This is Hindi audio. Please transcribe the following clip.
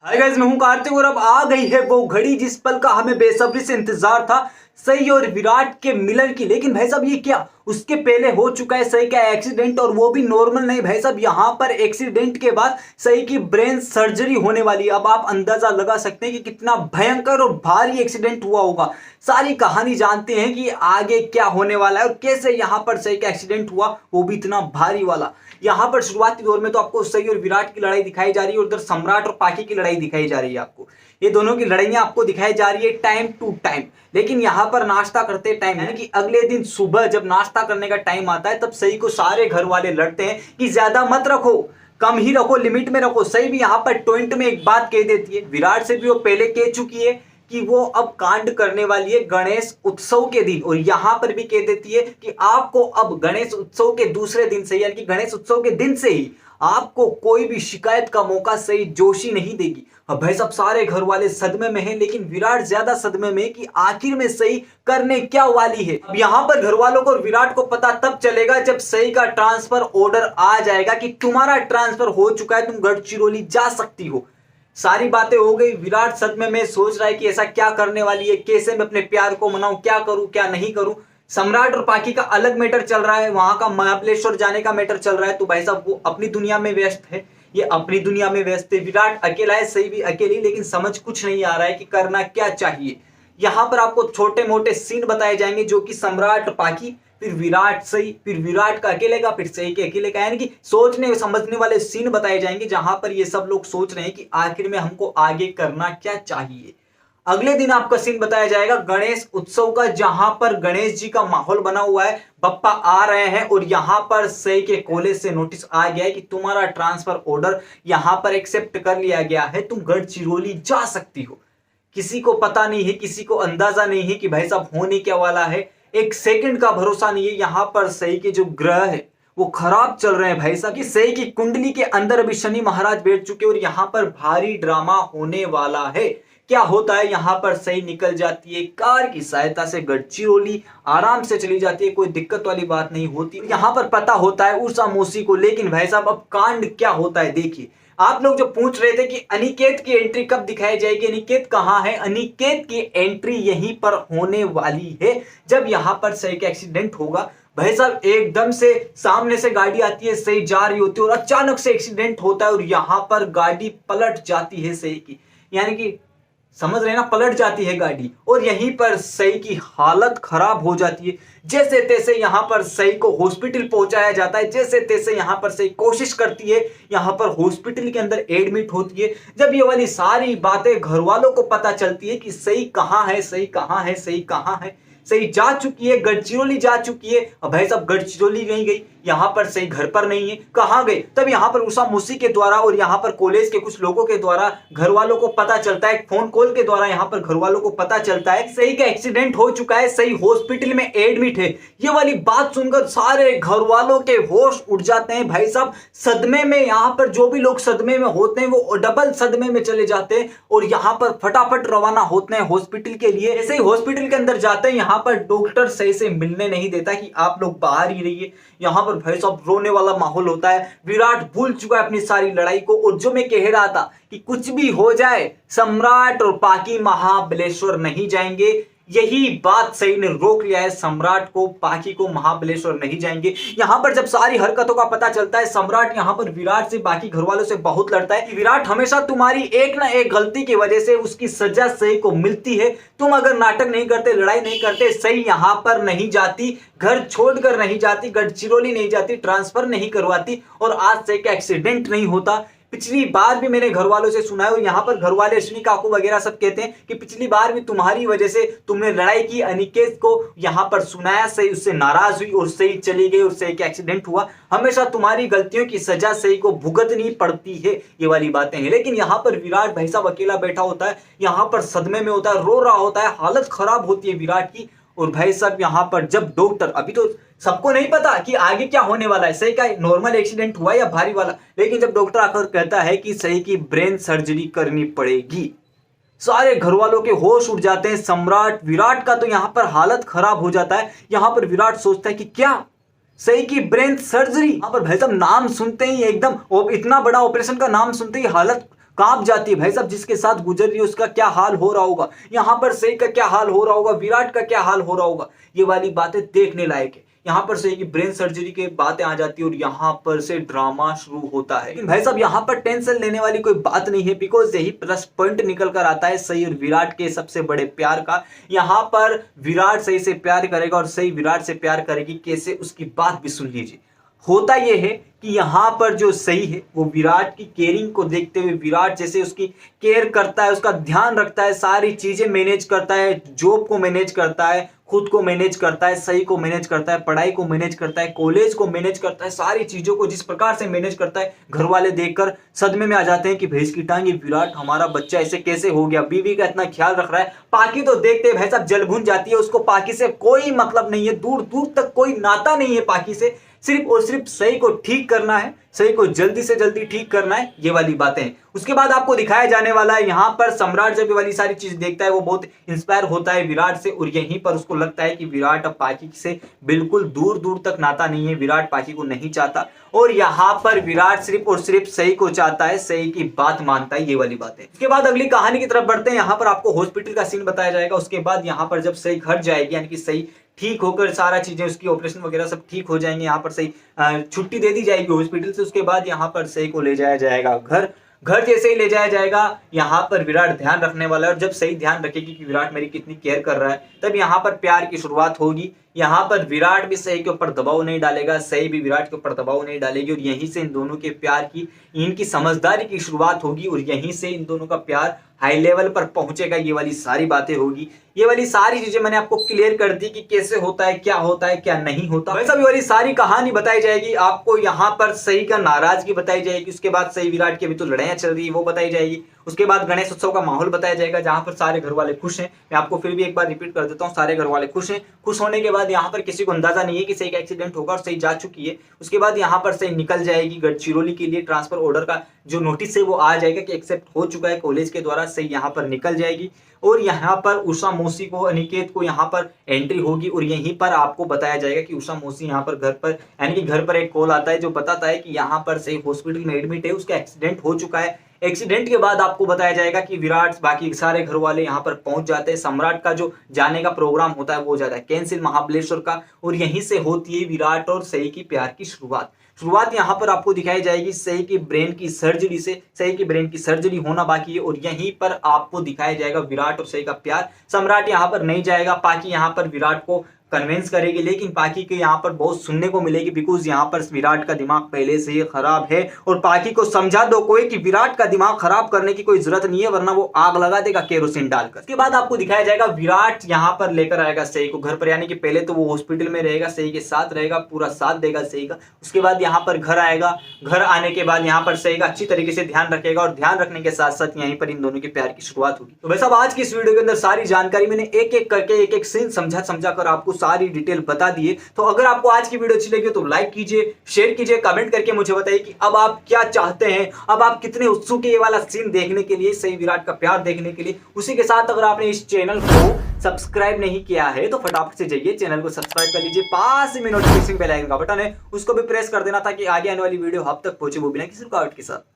हाय गाइस, मैं हूं कार्तिक और अब आ गई है वो घड़ी जिस पल का हमें बेसब्री से इंतजार था, सही और विराट के मिलन की। लेकिन भाई साहब ये क्या, उसके पहले हो चुका है सही का एक्सीडेंट, और वो भी नॉर्मल नहीं भाई साहब। यहां पर एक्सीडेंट के बाद सही की ब्रेन सर्जरी होने वाली है। अब आप अंदाजा लगा सकते हैं कि कितना भयंकर और भारी एक्सीडेंट हुआ होगा। सारी कहानी जानते हैं कि आगे क्या होने वाला है और कैसे यहां पर सही का एक्सीडेंट हुआ, वो भी इतना भारी वाला। यहां पर शुरुआती दौर में तो आपको सही और विराट की लड़ाई दिखाई जा रही है और उधर सम्राट और पाकी की लड़ाई दिखाई जा रही है। आपको ये दोनों की लड़ाइयां आपको दिखाई जा रही है टाइम टू टाइम। लेकिन यहां पर नाश्ता करते टाइम, यानी कि अगले दिन सुबह जब नाश्ता करने का टाइम आता है, तब सही को सारे घर वाले लड़ते हैं कि ज्यादा मत रखो, कम ही रखो, लिमिट में रखो। सही भी यहां पर टोइंट में एक बात कह देती है, विराट से भी वो पहले कह चुकी है कि वो अब कांड करने वाली है गणेश उत्सव के दिन, और यहां पर भी कह देती है कि आपको अब गणेश उत्सव के दूसरे दिन से, यानी कि गणेश उत्सव के दिन से ही आपको कोई भी शिकायत का मौका सही जोशी नहीं देगी। अब भाई सब सारे घर वाले सदमे में हैं, लेकिन विराट ज्यादा सदमे में कि आखिर में सही करने क्या वाली है। अब यहां पर घर वालों को और विराट को पता तब चलेगा जब सही का ट्रांसफर ऑर्डर आ जाएगा कि तुम्हारा ट्रांसफर हो चुका है, तुम गढ़चिरौली जा सकती हो। सारी बातें हो गई। विराट सदमे में सोच रहा है कि ऐसा क्या करने वाली है, कैसे मैं अपने प्यार को मनाऊं, क्या करूं क्या नहीं करूं। सम्राट और पाकी का अलग मैटर चल रहा है, वहां का महाबलेश्वर जाने का मैटर चल रहा है। तो भाई साहब वो अपनी दुनिया में व्यस्त है, ये अपनी दुनिया में व्यस्त है। विराट अकेला है, सही भी अकेली, लेकिन समझ कुछ नहीं आ रहा है कि करना क्या चाहिए। यहां पर आपको छोटे मोटे सीन बताए जाएंगे जो कि सम्राट पाकी, फिर विराट सही, फिर विराट का अकेले का, फिर सही के अकेले का, यानी कि सोचने समझने वाले सीन बताए जाएंगे जहां पर ये सब लोग सोच रहे हैं कि आखिर में हमको आगे करना क्या चाहिए। अगले दिन आपका सीन बताया जाएगा गणेश उत्सव का, जहां पर गणेश जी का माहौल बना हुआ है, बप्पा आ रहे हैं और यहां पर सही के कॉलेज से नोटिस आ गया है कि तुम्हारा ट्रांसफर ऑर्डर यहां पर एक्सेप्ट कर लिया गया है, तुम गढ़चिरौली जा सकती हो। किसी को पता नहीं है, किसी को अंदाजा नहीं है कि भाई साहब होने क्या वाला है। एक सेकंड का भरोसा नहीं है। यहां पर सही के जो ग्रह है वो खराब चल रहे हैं भाई साहब, कि सही की कुंडली के अंदर अभी शनि महाराज बैठ चुके और यहां पर भारी ड्रामा होने वाला है। क्या होता है, यहां पर सही निकल जाती है कार की सहायता से गढ़चिरौली, आराम से चली जाती है, कोई दिक्कत वाली बात नहीं होती। यहां पर पता होता है उषा मौसी को। लेकिन भाई साहब अब कांड क्या होता है देखिए। आप लोग जो पूछ रहे थे कि अनिकेत की एंट्री कब दिखाई जाएगी, अनिकेत कहां है, अनिकेत की एंट्री यहीं पर होने वाली है जब यहां पर सही का एक्सीडेंट होगा। भाई साहब एकदम से सामने से गाड़ी आती है, सही जा रही होती है और अचानक से एक्सीडेंट होता है और यहां पर गाड़ी पलट जाती है सही की, यानी कि समझ रहे ना, पलट जाती है गाड़ी और यहीं पर सही की हालत खराब हो जाती है। जैसे तैसे यहां पर सही को हॉस्पिटल पहुंचाया जाता है, जैसे तैसे यहां पर सही कोशिश करती है, यहां पर हॉस्पिटल के अंदर एडमिट होती है। जब ये वाली सारी बातें घर वालों को पता चलती है कि सही कहां है, सही कहां है, सही कहां है, सही जा चुकी है, गढ़चिरौली जा चुकी है। अब भाई साहब गढ़चिरौली नहीं गई, यहां पर सही घर पर नहीं है, कहां गए। तब यहां पर उषा मौसी के द्वारा और यहां पर कॉलेज के कुछ लोगों के द्वारा घर वालों को पता चलता है, फोन कॉल के द्वारा यहां पर घर वालों को पता चलता है सही का एक्सीडेंट हो चुका है, सही हॉस्पिटल में एडमिट है। ये वाली बात सुनकर सारे घर वालों के होश उड़ जाते हैं भाई साहब, सदमे में। यहां पर जो भी लोग सदमे में होते हैं वो डबल सदमे में चले जाते हैं और यहां पर फटाफट रवाना होते हैं हॉस्पिटल के लिए। ऐसे ही हॉस्पिटल के अंदर जाते हैं, यहां पर डॉक्टर सही से मिलने नहीं देता कि आप लोग बाहर ही रहिए। यहां पर भाई साहब रोने वाला माहौल होता है। विराट भूल चुका है अपनी सारी लड़ाई को, और जो मैं कह रहा था कि कुछ भी हो जाए सम्राट और पाकी महाबलेश्वर नहीं जाएंगे, यही बात सही ने रोक लिया है। सम्राट को, पाकी को महाबलेश्वर नहीं जाएंगे। यहां पर जब सारी हरकतों का पता चलता है, सम्राट यहां पर विराट से, बाकी घर वालों से बहुत लड़ता है। विराट हमेशा तुम्हारी एक ना एक गलती की वजह से उसकी सजा सही को मिलती है। तुम अगर नाटक नहीं करते, लड़ाई नहीं करते, सही यहां पर नहीं जाती, घर छोड़कर नहीं जाती, गढ़चिरौली नहीं जाती, ट्रांसफर नहीं करवाती और आज सही का एक्सीडेंट नहीं होता। पिछली बार भी मैंने घर वालों से सुना है और यहाँ पर घर वाले अश्विनी काकू वगैरह सब कहते हैं कि पिछली बार भी तुम्हारी वजह से तुमने लड़ाई की, अनिकेत को यहाँ पर सुनाया, सही उससे नाराज हुई और सही चली गई और सही का एक्सीडेंट हुआ। हमेशा तुम्हारी गलतियों की सजा सही को भुगतनी पड़ती है, ये वाली बातें हैं। लेकिन यहाँ पर विराट भाई साहब अकेला बैठा होता है, यहाँ पर सदमे में होता है, रो रहा होता है, हालत खराब होती है विराट की। और भाई साहब यहाँ पर जब डॉक्टर, अभी तो सबको नहीं पता कि आगे क्या होने वाला है, सही का नॉर्मल एक्सीडेंट हुआ या भारी वाला, लेकिन जब डॉक्टर आकर कहता है कि सही की ब्रेन सर्जरी करनी पड़ेगी, सारे घर वालों के होश उड़ जाते हैं। सम्राट, विराट का तो यहां पर हालत खराब हो जाता है। यहां पर विराट सोचता है कि क्या सही की ब्रेन सर्जरी, यहां पर भाई साहब नाम सुनते ही एकदम, इतना बड़ा ऑपरेशन का नाम सुनते ही हालत कांप जाती है। भाई साहब जिसके साथ गुजर रही है उसका क्या हाल हो रहा होगा, यहाँ पर सही का क्या हाल हो रहा होगा, विराट का क्या हाल हो रहा होगा, ये वाली बातें देखने लायक है। यहाँ पर सही की ब्रेन सर्जरी की बातें आ जाती है और यहाँ पर से ड्रामा शुरू होता है। लेकिन भाई साहब यहाँ पर टेंशन लेने वाली कोई बात नहीं है, बिकॉज यही प्लस पॉइंट निकल कर आता है सही और विराट के सबसे बड़े प्यार का। यहाँ पर विराट सही से प्यार करेगा और सही विराट से प्यार करेगी, कैसे उसकी बात भी सुन लीजिए। होता यह है कि यहाँ पर जो सही है वो विराट की केयरिंग को देखते हुए, विराट जैसे उसकी केयर करता है, उसका ध्यान रखता है, सारी चीजें मैनेज करता है, जॉब को मैनेज करता है, खुद को मैनेज करता है, सही को मैनेज करता है, पढ़ाई को मैनेज करता है, कॉलेज को मैनेज करता है, सारी चीजों को जिस प्रकार से मैनेज करता है, घर वाले देखकर सदमे में आ जाते हैं कि भैंस की टांग, विराट हमारा बच्चा ऐसे कैसे हो गया, बीवी का इतना ख्याल रख रहा है। पाकी तो देखते हैं भाई साहब जल भुन जाती है, उसको पाकी से कोई मतलब नहीं है, दूर दूर तक कोई नाता नहीं है पाकी से, सिर्फ और सिर्फ सही को ठीक करना है, सही को जल्दी से जल्दी ठीक करना है, ये वाली बातें हैं। उसके बाद आपको दिखाया जाने वाला है यहाँ पर सम्राट जब ये वाली सारी चीज देखता है वो बहुत इंस्पायर होता है विराट से, और यहीं पर उसको लगता है कि विराट अब पाकी से बिल्कुल दूर दूर तक नाता नहीं है, विराट पाकी को नहीं चाहता, और यहाँ पर विराट सिर्फ और सिर्फ सही को चाहता है, सही की बात मानता है, ये वाली बात है। उसके बाद अगली कहानी की तरफ बढ़ते हैं। यहाँ पर आपको हॉस्पिटल का सीन बताया जाएगा। उसके बाद यहाँ पर जब सही घर जाएगी, यानी कि सही ठीक होकर सारा चीजें उसकी ऑपरेशन वगैरह सब ठीक हो जाएंगे, यहाँ पर सही छुट्टी दे दी जाएगी हॉस्पिटल से। उसके बाद यहाँ पर सही को ले जाया जाएगा घर। घर जैसे ही ले जाया जाएगा, यहाँ पर विराट ध्यान रखने वाला है, और जब सही ध्यान रखेगी कि विराट मेरी कितनी केयर कर रहा है, तब यहाँ पर प्यार की शुरुआत होगी। यहाँ पर विराट भी सही के ऊपर दबाव नहीं डालेगा, सही भी विराट के ऊपर दबाव नहीं डालेगी, और यहीं से इन दोनों के प्यार की, इनकी समझदारी की शुरुआत होगी, और यहीं से इन दोनों का प्यार हाई लेवल पर पहुंचेगा। ये वाली सारी बातें होगी, ये वाली सारी चीजें मैंने आपको क्लियर कर दी कि कैसे होता है, क्या नहीं होता। वैसे ये वाली सारी कहानी बताई जाएगी आपको। यहाँ पर सही का नाराजगी बताई जाएगी, उसके बाद सही विराट की अभी तो लड़ाइयां चल रही है वो बताई जाएगी। उसके बाद गणेश उत्सव का माहौल बताया जाएगा, जहां पर सारे घर वाले खुश हैं। मैं आपको फिर भी एक बार रिपीट कर देता हूं, सारे घर वाले खुश हैं। खुश होने के बाद यहाँ पर किसी को अंदाजा नहीं है कि सही का एक्सीडेंट होगा, और सही जा चुकी है। उसके बाद यहाँ पर सही निकल जाएगी गढ़चिरौली के लिए, ट्रांसफर ऑर्डर का जो नोटिस है वो आ जाएगा कि एक्सेप्ट हो चुका है कॉलेज के द्वारा। सही यहाँ पर निकल जाएगी, और यहाँ पर उषा मौसी को, अनिकेत को यहाँ पर एंट्री होगी, और यहीं पर आपको बताया जाएगा कि उषा मौसी यहाँ पर घर पर, यानी कि घर पर एक कॉल आता है जो बताता है कि यहाँ पर सही हॉस्पिटल में एडमिट है, उसका एक्सीडेंट हो चुका है। एक्सीडेंट के बाद आपको बताया जाएगा कि विराट बाकी सारे घर वाले यहाँ पर पहुंच जाते हैं। सम्राट का जो जाने का प्रोग्राम होता है वो हो जाता है कैंसिल महाबलेश्वर का, और यहीं से होती है विराट और सही की प्यार की शुरुआत यहाँ पर आपको दिखाई जाएगी सही की ब्रेन की सर्जरी से। सही की ब्रेन की सर्जरी होना बाकी है, और यहीं पर आपको दिखाया जाएगा विराट और सही का प्यार। सम्राट यहाँ पर नहीं जाएगा, पाकी यहाँ पर विराट को कन्विंस करेगी, लेकिन पाकी के यहाँ पर बहुत सुनने को मिलेगी, बिकॉज यहाँ पर विराट का दिमाग पहले से ही खराब है। और पाकी को समझा दो कोई कि विराट का दिमाग खराब करने की कोई जरूरत नहीं है, वरना वो आग लगा देगा केरोसिन डालकर। इसके बाद आपको दिखाया जाएगा विराट यहाँ पर लेकर आएगा सही को घर पर, यानी कि पहले तो वो हॉस्पिटल में रहेगा, सही के साथ रहेगा, पूरा साथ देगा सही का। उसके बाद यहाँ पर घर आएगा, घर आने के बाद यहाँ पर सही का अच्छी तरीके से ध्यान रखेगा, और ध्यान रखने के साथ साथ यहीं पर इन दोनों के प्यार की शुरुआत होगी। तो वैसे आज की इस वीडियो के अंदर सारी जानकारी मैंने एक एक करके, एक एक सीन समझा कर आपको सारी डिटेल बता दिए। तो अगर आपको आज की वीडियो अच्छी लगी तो लाइक कीजिए, शेयर कीजिए, कमेंट करके मुझे बताइए कि अब आप क्या चाहते हैं, अब आप कितने उत्सुक है ये वाला सीन देखने के लिए, सही विराट का प्यार देखने के लिए। उसी के साथ अगर आपने इस चैनल को सब्सक्राइब नहीं किया है तो फटाफट से जाइए चैनल को सब्सक्राइब कर लीजिए। पास में नोटिफिकेशन बेल आइकन का बटन है, उसको भी प्रेस कर देना ताकि आगे आने वाली वीडियो आप तक पहुंचे, वो बिना किसी रुकावट के साथ।